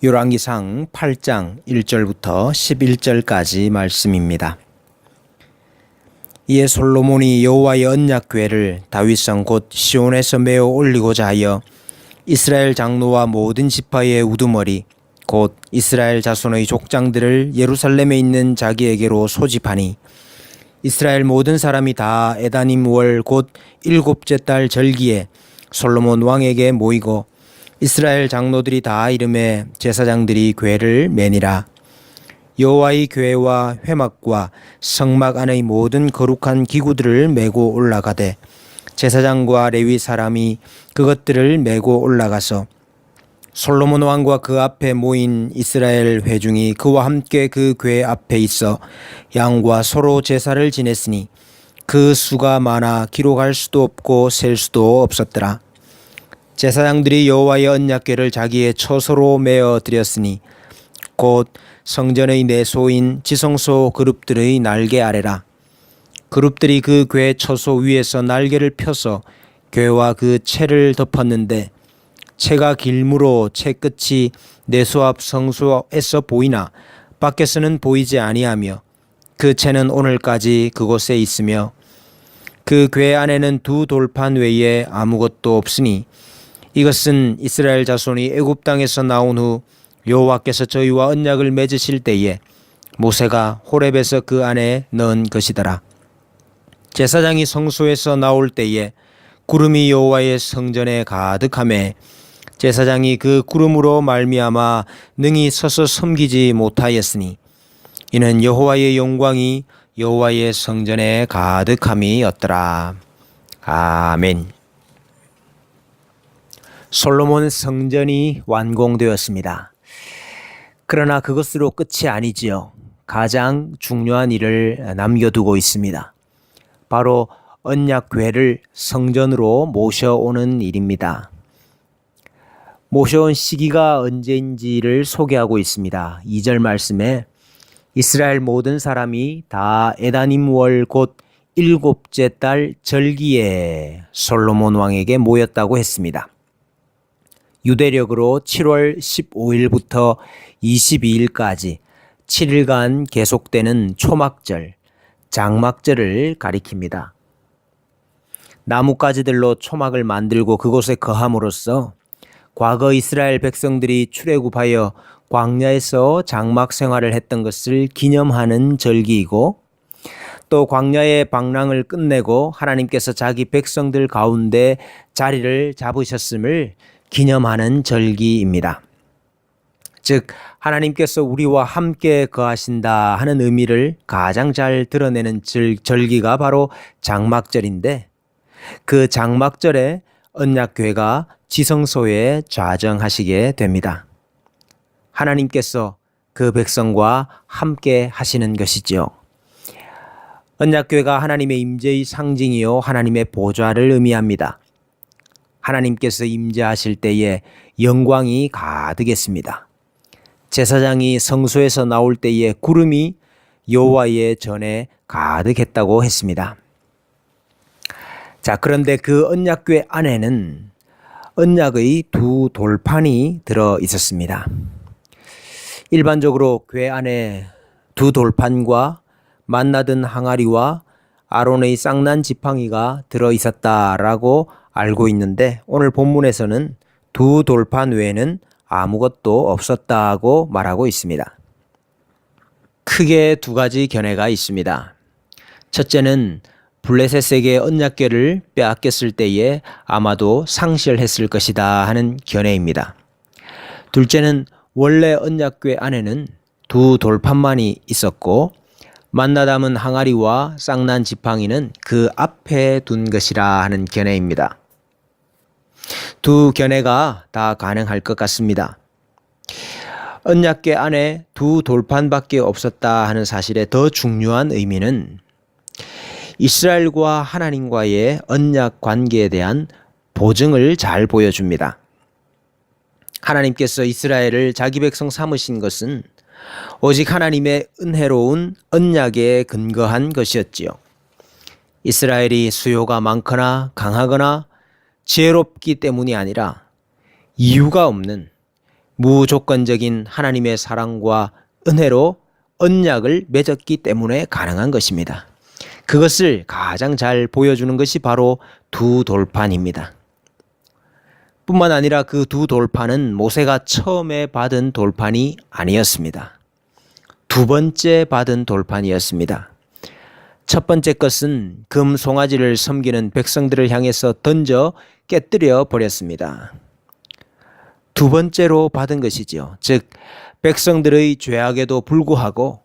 열왕기상 8장 1절부터 11절까지 말씀입니다. 이에 솔로몬이 여호와의 언약궤를 다윗성 곧 시온에서 메어 올리고자 하여 이스라엘 장로와 모든 지파의 우두머리 곧 이스라엘 자손의 족장들을 예루살렘에 있는 자기에게로 소집하니 이스라엘 모든 사람이 다 에다님 월 곧 일곱째 달 절기에 솔로몬 왕에게 모이고 이스라엘 장로들이 다 이름에 제사장들이 궤를 매니라. 여호와의 궤와 회막과 성막 안의 모든 거룩한 기구들을 메고 올라가되 제사장과 레위 사람이 그것들을 메고 올라가서 솔로몬 왕과 그 앞에 모인 이스라엘 회중이 그와 함께 그 궤 앞에 있어 양과 소로 제사를 지냈으니 그 수가 많아 기록할 수도 없고 셀 수도 없었더라. 제사장들이 여호와의 언약궤를 자기의 처소로 메어 드렸으니 곧 성전의 내소인 지성소 그룹들의 날개 아래라. 그룹들이 그 궤 처소 위에서 날개를 펴서 궤와 그 채를 덮었는데 채가 길므로 채 끝이 내소 앞 성소에서 보이나 밖에서는 보이지 아니하며 그 채는 오늘까지 그곳에 있으며 그 궤 안에는 두 돌판 외에 아무것도 없으니 이것은 이스라엘 자손이 애굽 땅에서 나온 후 여호와께서 저희와 언약을 맺으실 때에 모세가 호렙에서 그 안에 넣은 것이더라. 제사장이 성소에서 나올 때에 구름이 여호와의 성전에 가득하매 제사장이 그 구름으로 말미암아 능히 서서 섬기지 못하였으니 이는 여호와의 영광이 여호와의 성전에 가득함이었더라. 아멘. 솔로몬 성전이 완공되었습니다. 그러나 그것으로 끝이 아니지요. 가장 중요한 일을 남겨두고 있습니다. 바로 언약궤를 성전으로 모셔오는 일입니다. 모셔온 시기가 언제인지를 소개하고 있습니다. 2절 말씀에 이스라엘 모든 사람이 다 에다님 월 곧 일곱째 달 절기에 솔로몬 왕에게 모였다고 했습니다. 유대력으로 7월 15일부터 22일까지 7일간 계속되는 초막절, 장막절을 가리킵니다. 나뭇가지들로 초막을 만들고 그곳에 거함으로써 과거 이스라엘 백성들이 출애굽하여 광야에서 장막 생활을 했던 것을 기념하는 절기이고 또 광야의 방랑을 끝내고 하나님께서 자기 백성들 가운데 자리를 잡으셨음을 기념하는 절기입니다. 즉 하나님께서 우리와 함께 거하신다 하는 의미를 가장 잘 드러내는 절기가 바로 장막절인데 그 장막절에 언약궤가 지성소에 좌정하시게 됩니다. 하나님께서 그 백성과 함께 하시는 것이지요. 언약궤가 하나님의 임재의 상징이요 하나님의 보좌를 의미합니다. 하나님께서 임재하실 때에 영광이 가득했습니다. 제사장이 성소에서 나올 때에 구름이 여호와의 전에 가득했다고 했습니다. 자, 그런데 그 언약궤 안에는 언약의 두 돌판이 들어 있었습니다. 일반적으로 궤 안에 두 돌판과 만나던 항아리와 아론의 쌍난 지팡이가 들어 있었다라고 알고 있는데 오늘 본문에서는 두 돌판 외에는 아무것도 없었다고 말하고 있습니다. 크게 두 가지 견해가 있습니다. 첫째는 블레셋에게 언약궤를 빼앗겼을 때에 아마도 상실했을 것이다 하는 견해입니다. 둘째는 원래 언약궤 안에는 두 돌판만이 있었고 만나 담은 항아리와 쌍난 지팡이는 그 앞에 둔 것이라 하는 견해입니다. 두 견해가 다 가능할 것 같습니다. 언약궤 안에 두 돌판밖에 없었다 하는 사실의 더 중요한 의미는 이스라엘과 하나님과의 언약 관계에 대한 보증을 잘 보여줍니다. 하나님께서 이스라엘을 자기 백성 삼으신 것은 오직 하나님의 은혜로운 언약에 근거한 것이었지요. 이스라엘이 수요가 많거나 강하거나 지혜롭기 때문이 아니라 이유가 없는 무조건적인 하나님의 사랑과 은혜로 언약을 맺었기 때문에 가능한 것입니다. 그것을 가장 잘 보여주는 것이 바로 두 돌판입니다. 뿐만 아니라 그 두 돌판은 모세가 처음에 받은 돌판이 아니었습니다. 두 번째 받은 돌판이었습니다. 첫 번째 것은 금 송아지를 섬기는 백성들을 향해서 던져 깨뜨려 버렸습니다. 두 번째로 받은 것이지요. 즉 백성들의 죄악에도 불구하고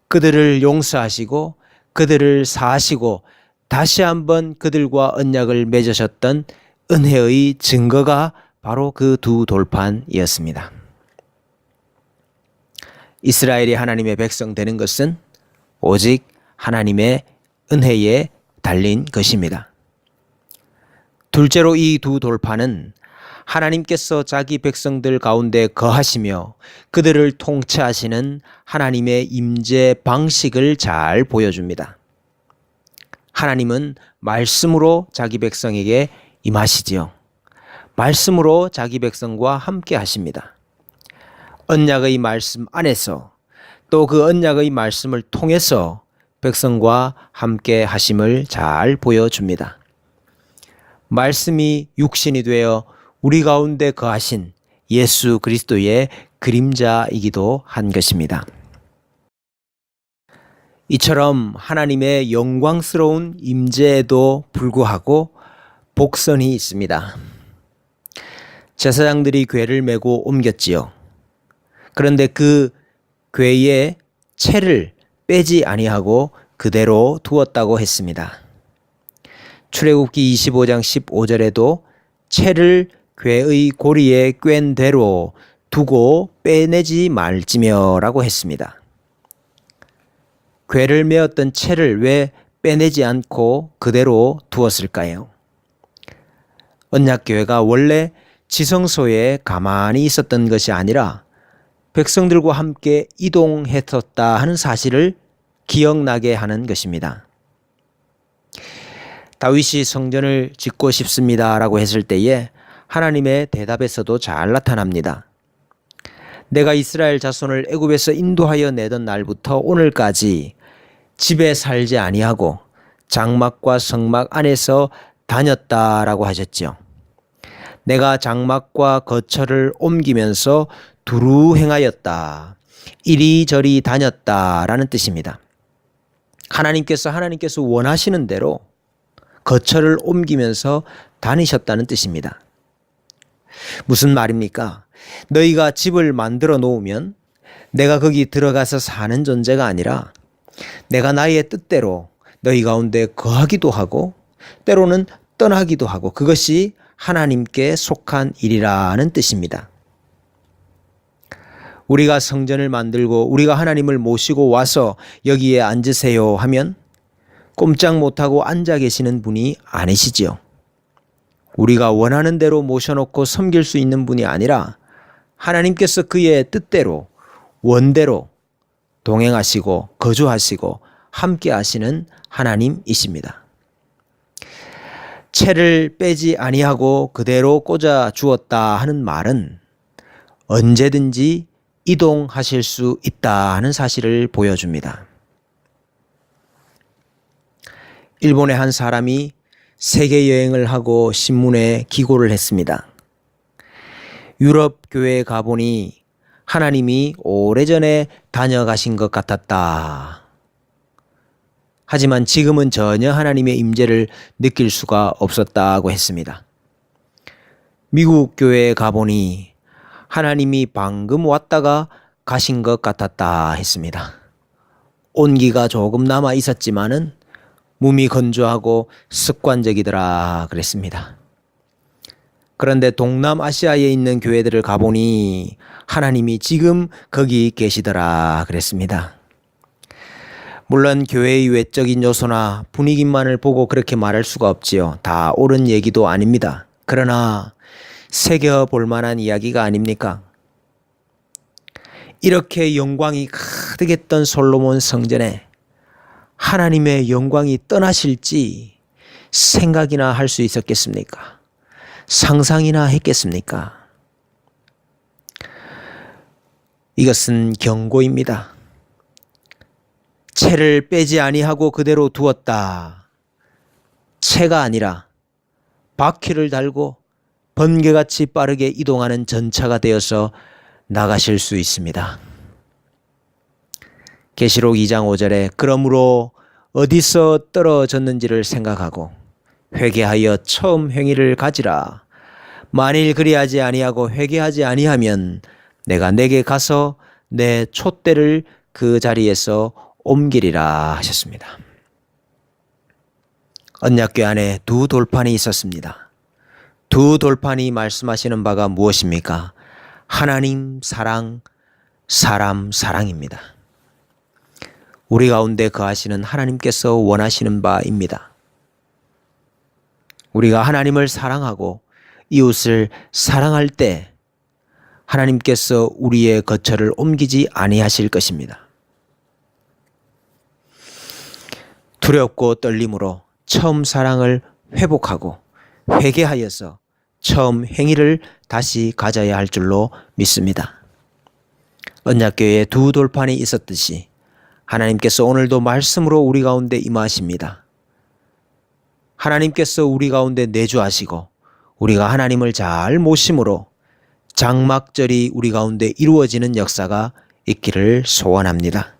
그들을 용서하시고 그들을 사하시고 다시 한번 그들과 언약을 맺으셨던 은혜의 증거가 바로 그 두 돌판이었습니다. 이스라엘이 하나님의 백성 되는 것은 오직 하나님의 은혜에 달린 것입니다. 둘째로 이 두 돌판은 하나님께서 자기 백성들 가운데 거하시며 그들을 통치하시는 하나님의 임재 방식을 잘 보여줍니다. 하나님은 말씀으로 자기 백성에게 임하시지요. 말씀으로 자기 백성과 함께 하십니다. 언약의 말씀 안에서 또 그 언약의 말씀을 통해서 백성과 함께 하심을 잘 보여줍니다. 말씀이 육신이 되어 우리 가운데 거하신 예수 그리스도의 그림자이기도 한 것입니다. 이처럼 하나님의 영광스러운 임재에도 불구하고 복선이 있습니다. 제사장들이 궤를 메고 옮겼지요. 그런데 그 궤의 채를 빼지 아니하고 그대로 두었다고 했습니다. 출애굽기 25장 15절에도 채를 궤의 고리에 꿰인 대로 두고 빼내지 말지며라고 했습니다. 궤를 메었던 채를 왜 빼내지 않고 그대로 두었을까요? 언약궤가 원래 지성소에 가만히 있었던 것이 아니라 백성들과 함께 이동했었다 하는 사실을 기억나게 하는 것입니다. 다윗이 성전을 짓고 싶습니다라고 했을 때에 하나님의 대답에서도 잘 나타납니다. 내가 이스라엘 자손을 애굽에서 인도하여 내던 날부터 오늘까지 집에 살지 아니하고 장막과 성막 안에서 다녔다라고 하셨죠. 내가 장막과 거처를 옮기면서 두루 행하였다. 이리저리 다녔다라는 뜻입니다. 하나님께서 원하시는 대로 거처를 옮기면서 다니셨다는 뜻입니다. 무슨 말입니까? 너희가 집을 만들어 놓으면 내가 거기 들어가서 사는 존재가 아니라 내가 나의 뜻대로 너희 가운데 거하기도 하고 때로는 떠나기도 하고 그것이 하나님께 속한 일이라는 뜻입니다. 우리가 성전을 만들고 우리가 하나님을 모시고 와서 여기에 앉으세요 하면 꼼짝 못하고 앉아 계시는 분이 아니시지요. 우리가 원하는 대로 모셔놓고 섬길 수 있는 분이 아니라 하나님께서 그의 뜻대로 원대로 동행하시고 거주하시고 함께 하시는 하나님이십니다. 채를 빼지 아니하고 그대로 꽂아 주었다 하는 말은 언제든지 이동하실 수 있다 하는 사실을 보여줍니다. 일본의 한 사람이 세계 여행을 하고 신문에 기고를 했습니다. 유럽 교회에 가보니 하나님이 오래전에 다녀가신 것 같았다. 하지만 지금은 전혀 하나님의 임재를 느낄 수가 없었다고 했습니다. 미국 교회에 가보니 하나님이 방금 왔다가 가신 것 같았다 했습니다. 온기가 조금 남아 있었지만은 몸이 건조하고 습관적이더라 그랬습니다. 그런데 동남아시아에 있는 교회들을 가보니 하나님이 지금 거기 계시더라 그랬습니다. 물론 교회의 외적인 요소나 분위기만을 보고 그렇게 말할 수가 없지요. 다 옳은 얘기도 아닙니다. 그러나 새겨볼 만한 이야기가 아닙니까? 이렇게 영광이 가득했던 솔로몬 성전에 하나님의 영광이 떠나실지 생각이나 할 수 있었겠습니까? 상상이나 했겠습니까? 이것은 경고입니다. 채를 빼지 아니하고 그대로 두었다. 채가 아니라 바퀴를 달고 번개같이 빠르게 이동하는 전차가 되어서 나가실 수 있습니다. 계시록 2장 5절에 그러므로 어디서 떨어졌는지를 생각하고 회개하여 처음 행위를 가지라. 만일 그리하지 아니하고 회개하지 아니하면 내가 내게 가서 내 촛대를 그 자리에서 옮기리라 하셨습니다. 언약궤 안에 두 돌판이 있었습니다. 두 돌판이 말씀하시는 바가 무엇입니까? 하나님 사랑, 사람 사랑입니다. 우리 가운데 거하시는 하나님께서 원하시는 바입니다. 우리가 하나님을 사랑하고 이웃을 사랑할 때 하나님께서 우리의 거처를 옮기지 아니하실 것입니다. 두렵고 떨림으로 처음 사랑을 회복하고 회개하여서 처음 행위를 다시 가져야 할 줄로 믿습니다. 언약궤에 두 돌판이 있었듯이 하나님께서 오늘도 말씀으로 우리 가운데 임하십니다. 하나님께서 우리 가운데 내주하시고 우리가 하나님을 잘 모심으로 장막절이 우리 가운데 이루어지는 역사가 있기를 소원합니다.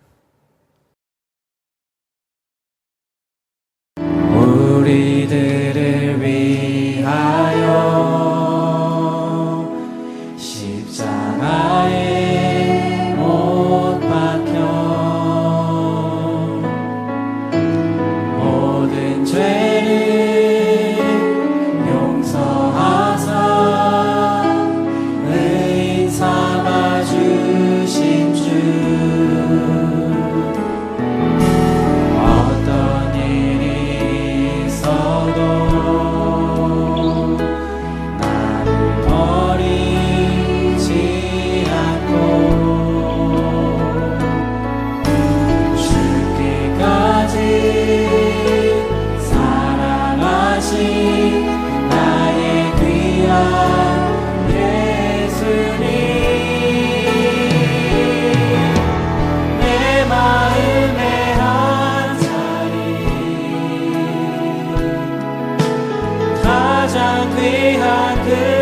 우리들을 위하여 십자가에 못 박혀 모든 죄를 용서하사 의인 삼아 주신 주 어떤 일이 있어도 나를 버리지 않고 죽기까지 사랑하신 나의 귀한 예수님 내 마음에 한 자리 가장 귀한 그